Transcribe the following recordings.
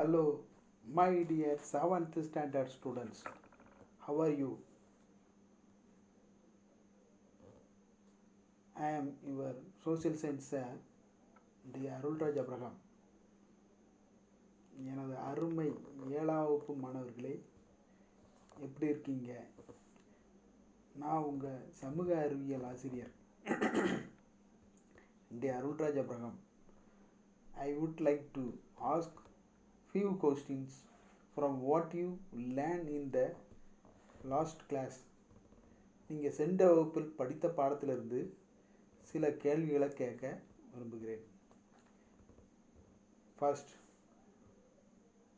Hello, my dear 7th standard students. How are you? I am your social science sir, the Arulraj Abraham. எனது அருமை 7ஆம் வகுப்பு மாணவர்களே, எப்படி இருக்கீங்க? நான் உங்கள் சமூக அறிவியல் ஆசிரியர் தி Arulraj Abraham. I would like to ask few questions from what you learned in the last class. நீங்கள் சென்ற வகுப்பில் படித்த பாடத்திலிருந்து சில கேள்விகளை கேட்க விரும்புகிறேன். First,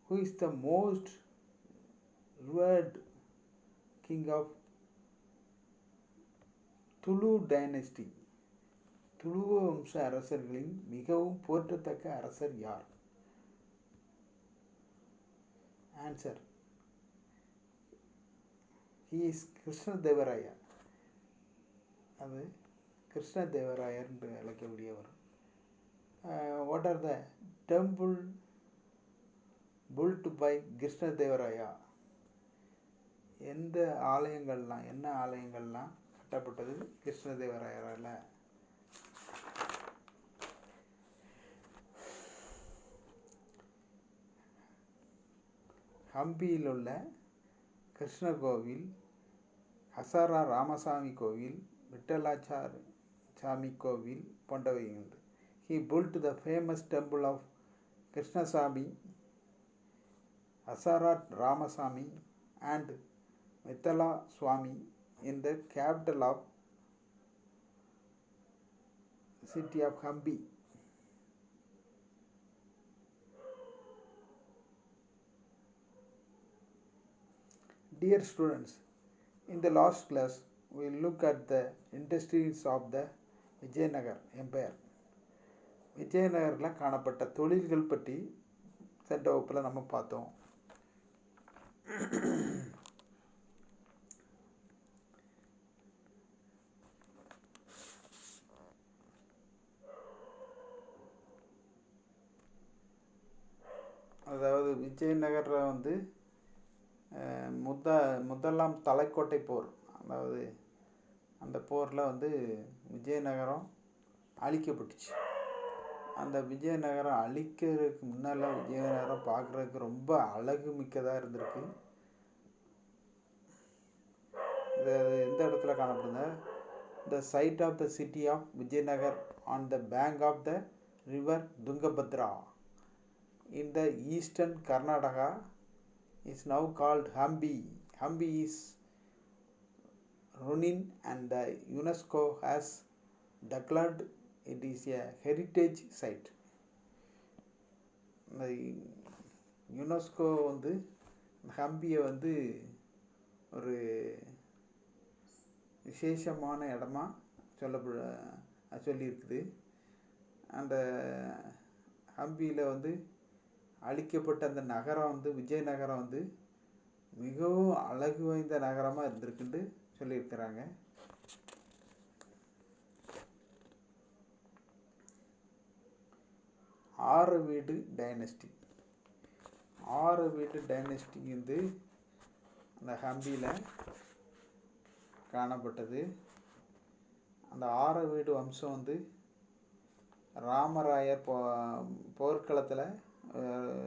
who is the most revered king of Tulu dynasty? துளுவ வம்ச அரசர்களின் மிகவும் போற்றத்தக்க அரசர் யார்? Answer, he is Krishnadevaraya. அது கிருஷ்ணதேவராயர் என்று அழைக்கக்கூடியவர். What are the temple built by Krishnadevaraya? என்ன ஆலயங்கள்லாம் கட்டப்பட்டது கிருஷ்ணதேவராயரால்? ஹம்பியில் உள்ள கிருஷ்ண கோவில், ஹசாரா ராமசாமி கோவில், விட்டலாச்சார் சாமி கோவில் போன்றவை உண்டு. He built the famous temple of Krishnaswamy, Hasara Ramasamy and Vithala Swami in the capital of city of Hampi. Dear students, in the last class we will look at the industries of the Vijayanagar Empire. விஜயநகரில் காணப்பட்ட தொழில்கள் பற்றி சென்ற வகுப்பில் நம்ம பார்த்தோம். அதாவது விஜயநகரில் முதலாம் தலைக்கோட்டை போர், அதாவது அந்த போரில் விஜயநகரம் அழிக்கப்பட்டுச்சு. அந்த விஜயநகரம் அழிக்கிறதுக்கு முன்னால் விஜயநகரம் பார்க்குறதுக்கு ரொம்ப அழகு மிக்கதாக இருந்திருக்கு. இது எந்த இடத்துல காணப்படுது? The site of the city of Vijayanagar on the bank of the river Tungabhadra in the eastern Karnataka is now called Hampi. Hampi is ruined and the UNESCO has declared it is a heritage site. இந்த UNESCO ஹம்பியை ஒரு விசேஷமான இடமா சொல்லியிருக்குது. அந்த ஹம்பியில் அழிக்கப்பட்ட அந்த நகரம் விஜயநகரம் மிகவும் அழகு வாய்ந்த நகரமாக இருந்திருக்குன்னு சொல்லியிருக்கிறாங்க. ஆரவீடு டைனஸ்டி. ஆரவீடு டைனஸ்டி அந்த ஹம்பியில் காணப்பட்டது. அந்த ஆரவீடு வம்சம் ராமராயர் போர்க்களத்தில்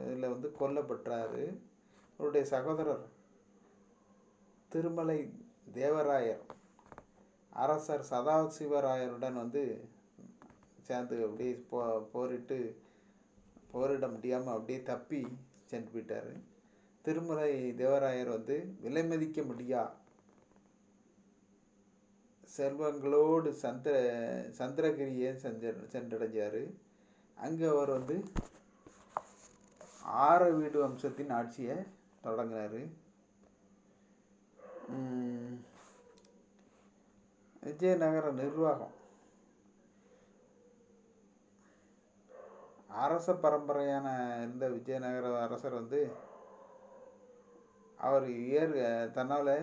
இதில் கொல்லப்பட்டார். அவருடைய சகோதரர் திருமலை தேவராயர் அரசர் சதாசிவராயருடன் சேர்ந்து அப்படியே போரிட முடியாமல் அப்படியே தப்பி சென்று போயிட்டார். திருமலை தேவராயர் விலை மதிக்க முடியா செல்வங்களோடு சந்திரகிரியை சென்றடைஞ்சார். அங்கே அவர் ஆரவீடு வம்சத்தின் ஆட்சியை தொடங்கினார். விஜயநகர நிர்வாகம் அரச பரம்பரையான இருந்த விஜயநகர அரசர் அவர் தன்னால்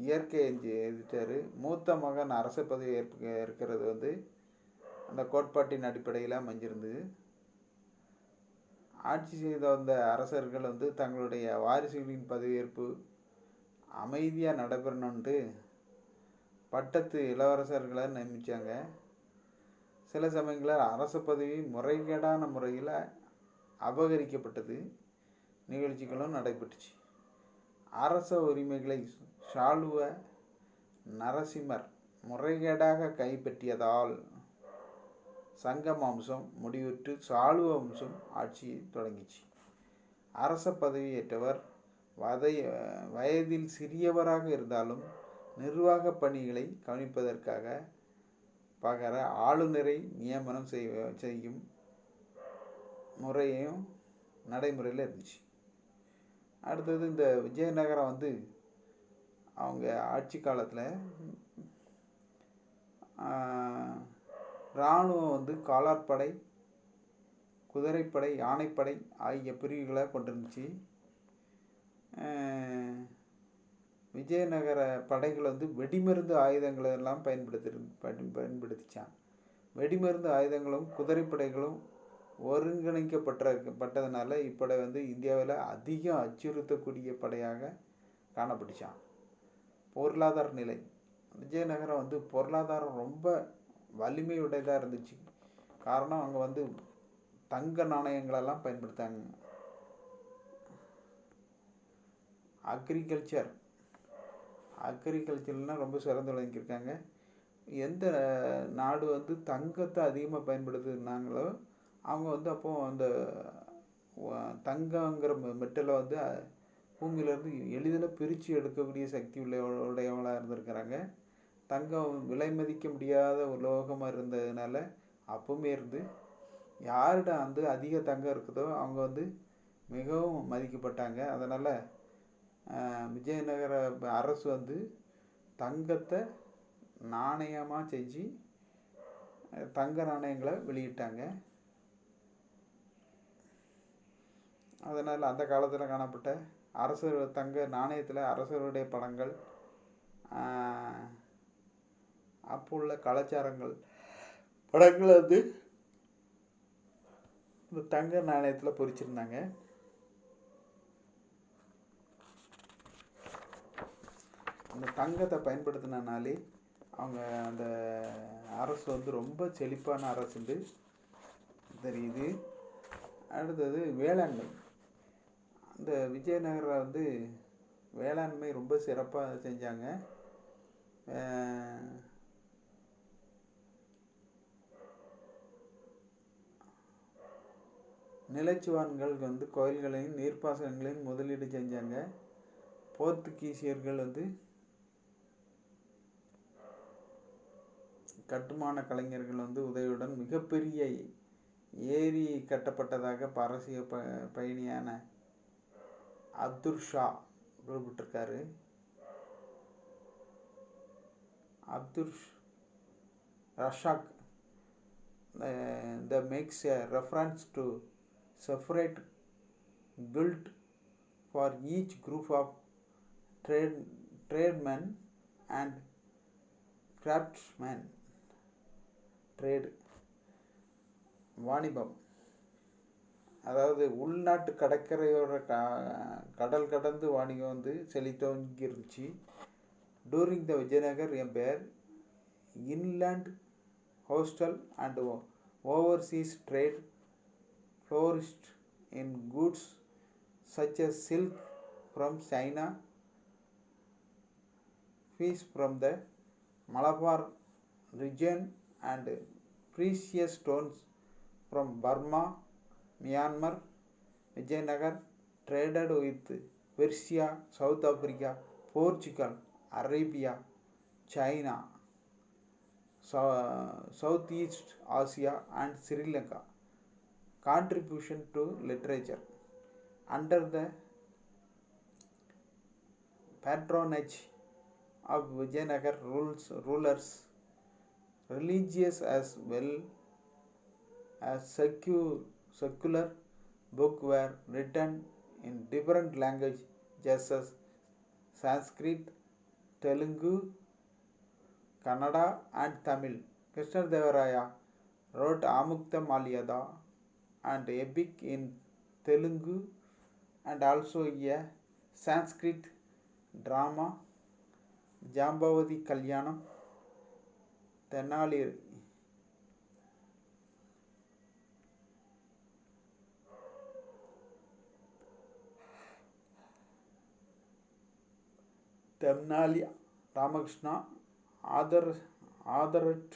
இயற்கை எழுதிட்டார். மூத்த மகன் அரச பதவி இருக்கிறது அந்த கோட்பாட்டின் அடிப்படையில் அமைஞ்சிருந்தது. ஆட்சி செய்த வந்த அரசர்கள் வந்து தங்களுடைய வாரிசுகளின் பதவியேற்பு அமைதியாக நடைபெறணுன்ட்டு பட்டத்து இளவரசர்களை நியமித்தாங்க. சில சமயங்களில் அரச பதவி முறைகேடான முறையில் அபகரிக்கப்பட்டது நிகழ்ச்சிகளும் நடைபெற்றுச்சு. அரச உரிமைகளை சாளுவ நரசிம்மர் முறைகேடாக கைப்பற்றியதால் சங்கம் வம்சம் முடிவுற்று சாளுவ வம்சம் ஆட்சியை தொடங்கிச்சு. அரச பதவியேற்றவர் வயதில் சிறியவராக இருந்தாலும் நிர்வாக பணிகளை கவனிப்பதற்காக பகர ஆளுநரை நியமனம் செய்யும் முறையும் நடைமுறையில் இருந்துச்சு. அடுத்தது இந்த விஜயநகரம் வந்து அவங்க ஆட்சி காலத்தில் இராணுவம் வந்து காலாட்படை, குதிரைப்படை, யானைப்படை ஆகிய பிரிவுகளை கொண்டிருந்துச்சு. விஜயநகர படைகள் வந்து வெடிமருந்து ஆயுதங்களை எல்லாம் பயன்படுத்திச்சான். வெடிமருந்து ஆயுதங்களும் குதிரைப்படைகளும் ஒருங்கிணைக்கப்பட்டதுனால இப்படை வந்து இந்தியாவில் அதிகம் அச்சுறுத்தக்கூடிய படையாக காணப்பட்டுச்சான். பொருளாதார நிலை விஜயநகரம் வந்து பொருளாதாரம் ரொம்ப வலிமையுடையதாக இருந்துச்சு. காரணம் அங்கே வந்து தங்க நாணயங்களெல்லாம் பயன்படுத்தாங்க. அக்ரிகல்ச்சர்னால் ரொம்ப சிறந்து விளங்கியிருக்காங்க. எந்த நாடு வந்து தங்கத்தை அதிகமாக பயன்படுத்துனாங்களோ அவங்க வந்து அப்போது அந்த தங்கங்கிற மெட்டலை வந்து பூமியிலேருந்து எளிதில் பிரித்து எடுக்கக்கூடிய சக்தி உடையவங்களாக இருந்திருக்கிறாங்க. தங்கம் விலை மதிக்க முடியாத உலோகமாக இருந்ததுனால அப்பவுமே இருந்து யார்கிட்ட வந்து அதிக தங்கம் இருக்குதோ அவங்க வந்து மிகவும் மதிக்கப்பட்டாங்க. அதனால் விஜயநகர அரசு வந்து தங்கத்தை நாணயமாக செஞ்சு தங்க நாணயங்களை வெளியிட்டாங்க. அதனால் அந்த காலத்தில் காணப்பட்ட அரசர் தங்க நாணயத்தில் அரசருடைய படங்கள், அப்போ உள்ள கலாச்சாரங்கள் படங்களை வந்து இந்த தங்க நாணயத்தில் பொறிச்சிருந்தாங்க. அந்த தங்கத்தை பயன்படுத்தினாலே அவங்க அந்த அரசு வந்து ரொம்ப செழிப்பான அரசுண்டு தெரியுது. அடுத்தது வேளாண்மை. அந்த விஜயநகரம் வந்து வேளாண்மை ரொம்ப சிறப்பாக செஞ்சாங்க. நிலச்சுவான்கள் வந்து கோயில்களையும் நீர்ப்பாசனங்களையும் முதலீடு செஞ்சாங்க. போர்த்துகீசியர்கள் வந்து கட்டுமான கலைஞர்கள் வந்து உதவியுடன் மிகப்பெரிய ஏரி கட்டப்பட்டதாக பாரசீக பயணியான அப்துல் ஷா குறிப்பிட்டிருக்காரு. Abdul Razzaq that makes a reference to separate guild for each group of tradesmen and craftsmen. Trade வாணிபம், அதாவது உள்நாட்டு கடற்கரையோட கடல் கடந்து வாணிகம் வந்து செழித்தோங்கி இருந்துச்சு. During the Vijayanagar empire inland hostel and overseas trade flourished in goods such as silk from China, fish from the Malabar region and precious stones from Burma, Myanmar. Vijayanagar traded with Persia, South Africa, Portugal, Arabia, China, Southeast Asia and Sri Lanka. Contribution to literature. Under the patronage of Vijayanagar rulers, religious as well as secular books were written in different languages such as Sanskrit, Telugu, Kannada and Tamil. Krishnadevaraya wrote Amukta Malyada and epic in Telugu, and also a Sanskrit drama, Jambavati Kalyanam, Tenali. Temnali Ramakrishna, authored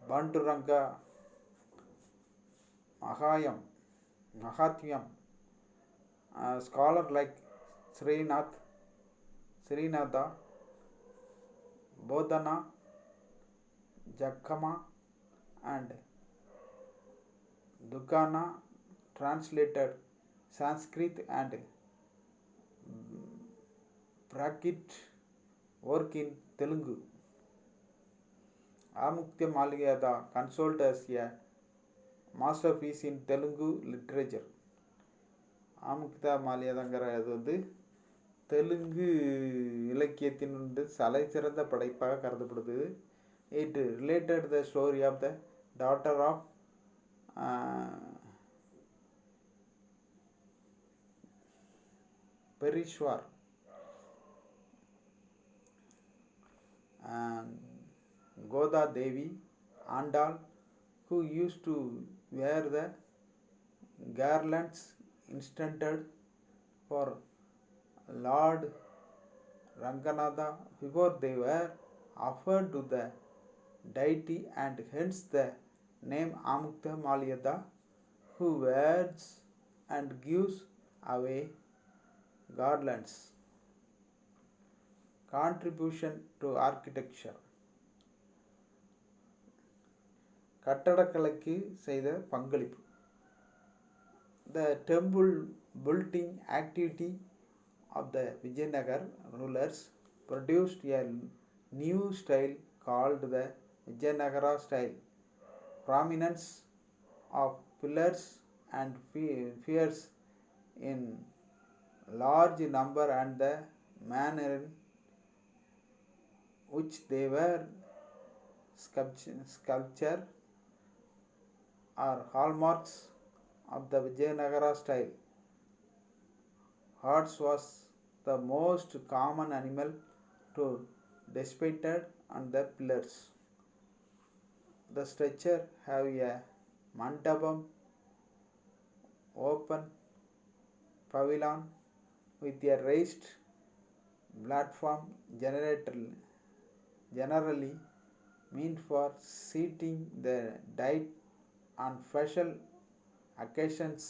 Banduranga Mahatyam, a scholar like Srinatha, Bodhana, Jakama, and Dukana translated Sanskrit and Prakrit work in Telugu. Amukta Malyada consoled as a masterpiece in Telugu literature. ஆமுக்தா மால்யதாங்கிறது வந்து தெலுங்கு இலக்கியத்தின் தலை சிறந்த படைப்பாக கருதப்படுது. It related the story of the daughter of Perishwar and Goda Devi Andal, who used to wear the garlands intended for Lord Ranganatha before they were offered to the deity, and hence the name Amukta Malyada, who wears and gives away garlands. Contribution to architecture. கட்டடக்கலைக்கு செய்த பங்களிப்பு. The temple building activity of the Vijayanagar rulers produced a new style called the Vijayanagara style. Prominence of pillars and piers in large number and the manner in which they were sculptured are hallmarks of the Vijayanagara style. Horse was the most common animal to depicted on the pillars. The structure have a mandapam, open pavilion with a raised platform generally meant for seating the dead on special occasions.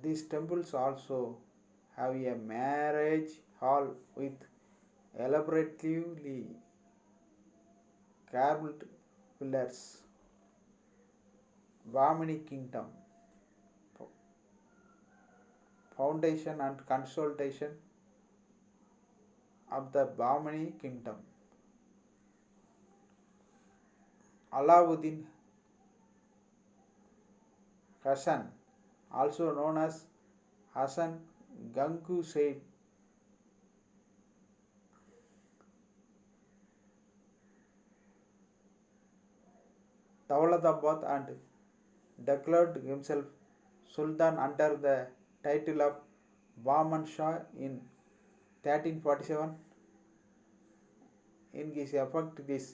These temples also have a marriage hall with elaborately carved pillars. Vamini Kingdom. Foundation and consultation of the Bahmani Kingdom. Alauddin Hasan, also known as Hasan Gangu Said, Dawlatabad, and declared himself Sultan under the title of Bahman Shah in 1347. In his effect, this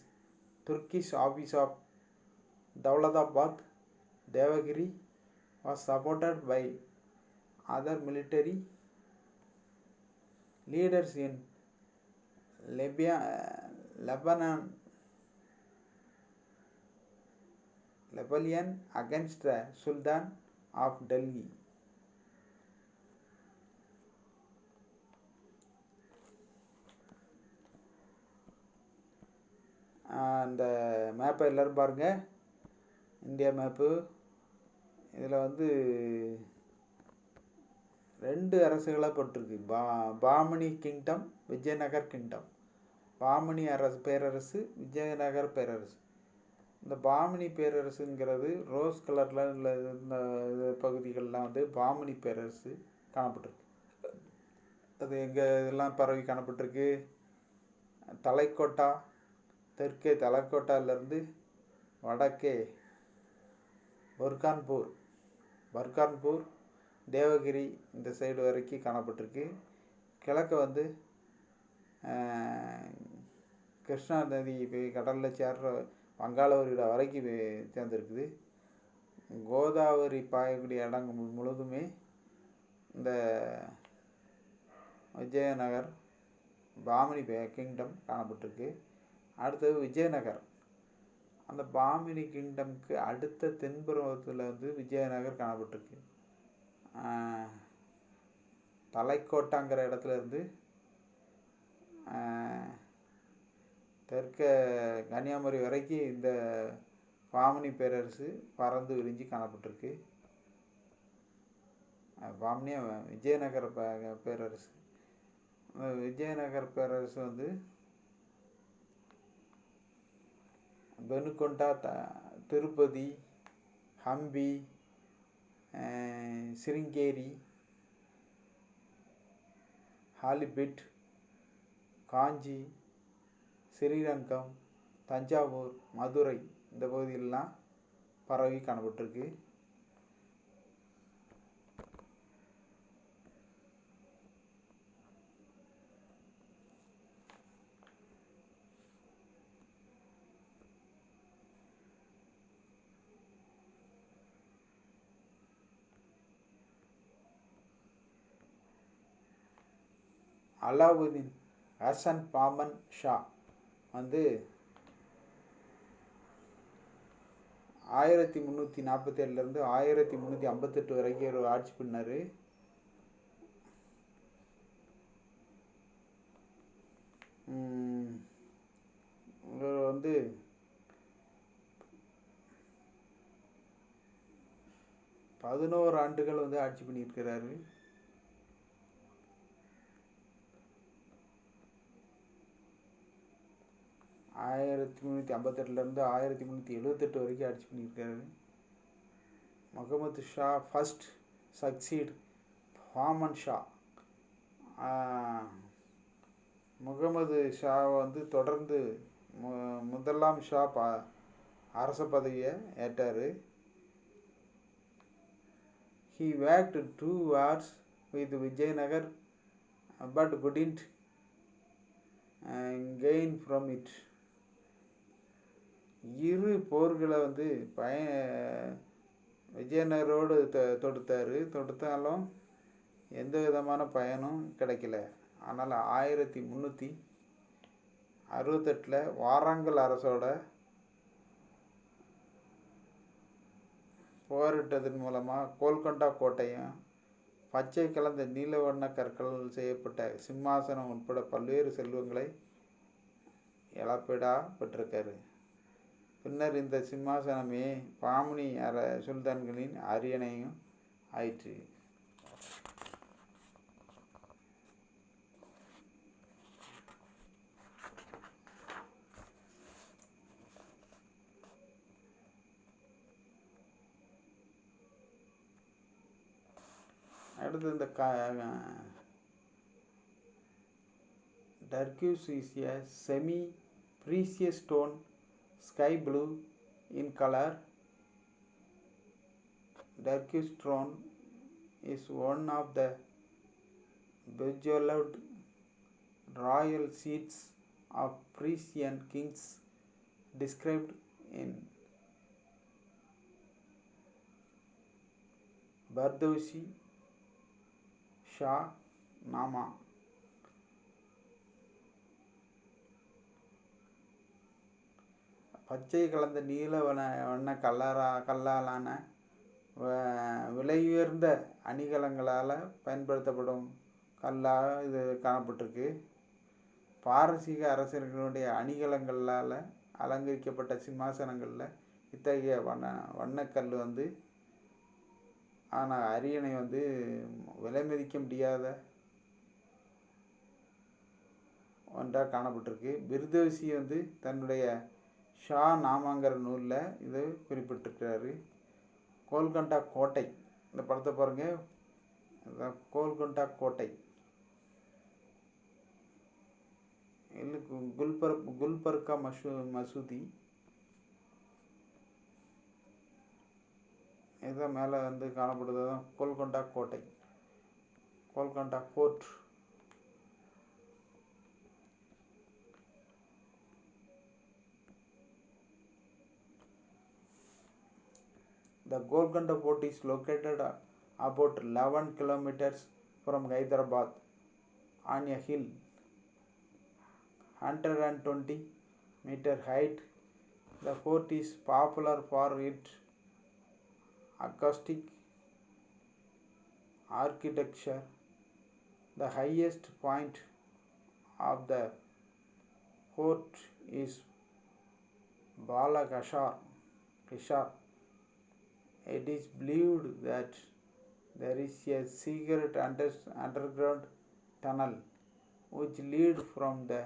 Turkish office of Dawlatabad Devagiri was supported by other military leaders in rebellion against the Sultan of Delhi. அந்த மேப்பை எல்லோரும் பாருங்கள். India map. இதில் வந்து 2 அரசுகளாக போட்டிருக்கு. Bahmani kingdom, Vijayanagar kingdom. Bahmani பேரரசு, விஜயநகர் பேரரசு. இந்த பாமினி பேரரசுங்கிறது ரோஸ் கலரில் உள்ள இந்த பகுதிகளெலாம் வந்து பாமினி பேரரசு காணப்பட்டிருக்கு. அது எங்கே இதெல்லாம் பரவி காணப்பட்டிருக்கு? தலைக்கோட்டா, தெற்கே தலைக்கோட்டாவிலேருந்து வடக்கே பர்கான்பூர், தேவகிரி இந்த சைடு வரைக்கும் காணப்பட்டிருக்கு. கிழக்க வந்து கிருஷ்ணா நதி போய் கடலில் சேர்ற வங்காள விரிகுடா வரைக்கும் சேர்ந்துருக்குது. கோதாவரி பாயக்கூடிய இடம் முழுதுமே இந்த விஜயநகர் பாமினி கிங்டம் காணப்பட்டிருக்கு. அடுத்தது விஜயநகர். அந்த பாமினி கிங்டம்க்கு அடுத்த தென்புறத்தில் வந்து விஜயநகர் காணப்பட்டிருக்கு. தலைக்கோட்டாங்கிற இடத்துல இருந்து தெற்க கன்னியாகுமரி வரைக்கும் இந்த பாமினி பேரரசு பறந்து விரிஞ்சு காணப்பட்டிருக்கு. பாமினியா விஜயநகர பேரரசு. விஜயநகர பேரரசு வந்து பெனுகொண்டா, திருப்பதி, ஹம்பி, சிருங்கேரி, ஹாலிபிட், காஞ்சி, ஸ்ரீரங்கம், தஞ்சாவூர், மதுரை இந்த பகுதியிலலாம் பரவி காணப்பட்டிருக்கு. அலாவுதீன் ஹசன் பாமன் ஷா வந்து 1347 1358 வரைக்கும் ஒரு ஆட்சி பண்ணார். இவர் வந்து 11 ஆண்டுகள் வந்து ஆட்சி பண்ணியிருக்கிறாரு. ஆயிரத்தி 1358 1378 வரைக்கும் ஆட்சி பண்ணியிருக்காரு. Muhammad Shah first succeed Bahman Shah. முகமது ஷா வந்து தொடர்ந்து முதலாம் ஷா அரச பதவியை ஏற்றார். He waged 2 wars with Vijayanagar but couldn't gain from it. இரு போர்களை வந்து விஜயநகரோடு தொடுத்தாலும் எந்த விதமான பயனும் கிடைக்கல. ஆனால் 1368 வாரங்கல் அரசோட போரிட்டதன் மூலமாக கோல்கொண்டா கோட்டையும் பச்சை கலந்த நீல வண்ண கற்கள் செய்யப்பட்ட சிம்மாசனம் உட்பட பல்வேறு செல்வங்களை இழப்பீடா பெற்றிருக்காரு. பின்னர் இந்த சிம்மாசனமே பாமினி சுல்தான்களின் அரியணையும் ஆயிற்று. அடுத்து இந்த turquoise is a semi precious stone, sky blue in color. Turquoise stone is one of the bejeweled royal seats of Persian kings described in Bardowsi Shah Nama. பச்சை கலந்த நீல வண்ண கல்லாலான விலையுயர்ந்த அணிகலங்களால் பயன்படுத்தப்படும் கல்லாக இது காணப்பட்டிருக்கு. பாரசீக அரசர்களுடைய அணிகலங்களால் அலங்கரிக்கப்பட்ட சிம்மாசனங்களில் இத்தகைய வண்ணக்கல் வந்து ஆனால் அரியணை வந்து விலை மதிக்க முடியாத ஒன்றாக காணப்பட்டிருக்கு. பிர்தோசி வந்து தன்னுடைய ஷா நாமாங்கிற நூலில் இது குறிப்பிட்டிருக்கிறாரு. கோல்கண்டா கோட்டை, இந்த படத்தை பாருங்கள், கோல்கண்டா கோட்டை. இல்லை குல்பர்கா மசூதி, இதுதான் மேலே வந்து காணப்படுது தான் கோல்கண்டா கோட்டை, Golconda fort. The Golconda Fort is located about 11 kilometers from Hyderabad on a hill, 120-meter height. The fort is popular for its acoustic architecture. The highest point of the fort is Balakashar. It is believed that there is a secret underground tunnel which leads from the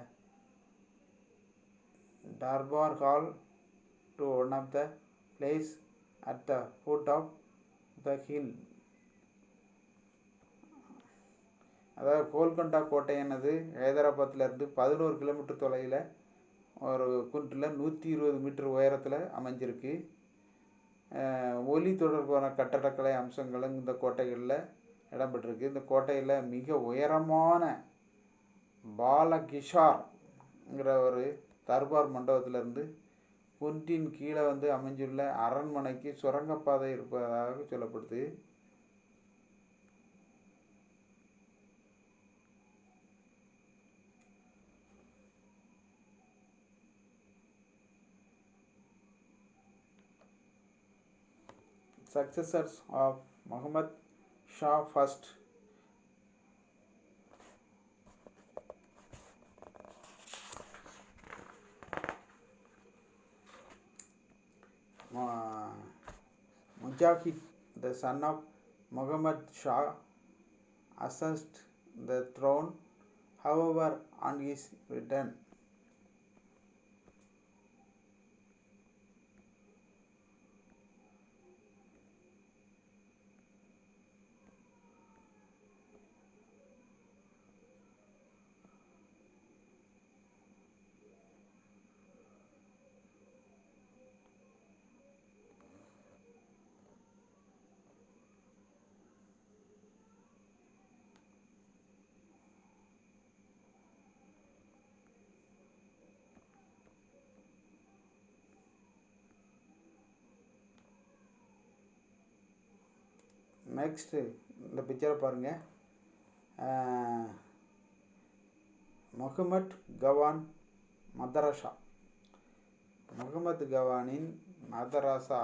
Darbar Hall to one of the places at the foot of the hill. அதாவது Golconda கோட்டையானது ஹைதராபாத்திலேருந்து 11 kilometre தொலைவில் ஒரு குன்றில் 120 metre உயரத்தில் அமைஞ்சிருக்கு. ஒலி தொடர்பான கட்டடக்கலை அம்சங்களும் இந்த கோட்டைகளில் இடம்பெற்றிருக்கு. இந்த கோட்டையில் மிக உயரமான பாலகிஷார்ங்கிற ஒரு தர்பார் மண்டபத்திலிருந்து குன்றின் கீழே வந்து அமைஞ்சுள்ள அரண்மனைக்கு சுரங்கப்பாதை இருப்பதாக சொல்லப்படுது. Successors of Muhammad Shah first. Mujahid, the son of Muhammad Shah, ascended the throne. However, on his return, next இந்த பிக்சரை பாருங்கள். முகமது கவான் மதரசா, முகமது கவானின் மதரசா.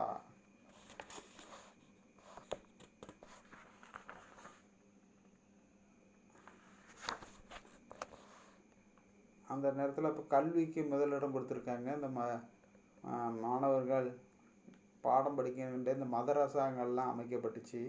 அந்த நேரத்தில் இப்போ கல்விக்கு முதலிடம் கொடுத்துருக்காங்க. இந்த மாணவர்கள் பாடம் படிக்கின்ற இந்த மதரசாங்கள்லாம் அமைக்கப்பட்டுச்சு.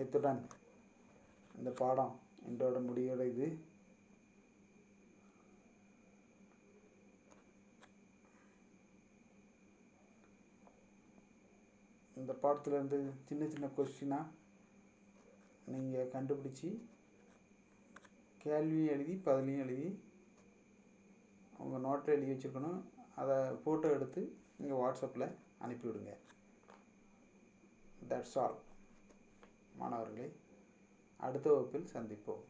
இத்துடன் இந்த பாடம் இன்றோட முடிவடையுது. இந்த பாடத்துலேருந்து சின்ன சின்ன கொஸ்டினாக நீங்கள் கண்டுபிடிச்சி கேள்வியும் எழுதி பதிலையும் எழுதி உங்கள் நோட்டில் எழுதி வச்சுருக்கணும். அதை ஃபோட்டோ எடுத்து நீங்கள் வாட்ஸ்அப்பில் அனுப்பிவிடுங்க. தட்ஸ் ஆல் மாணவர்களே. அடுத்த வகுப்பில் சந்திப்போம்.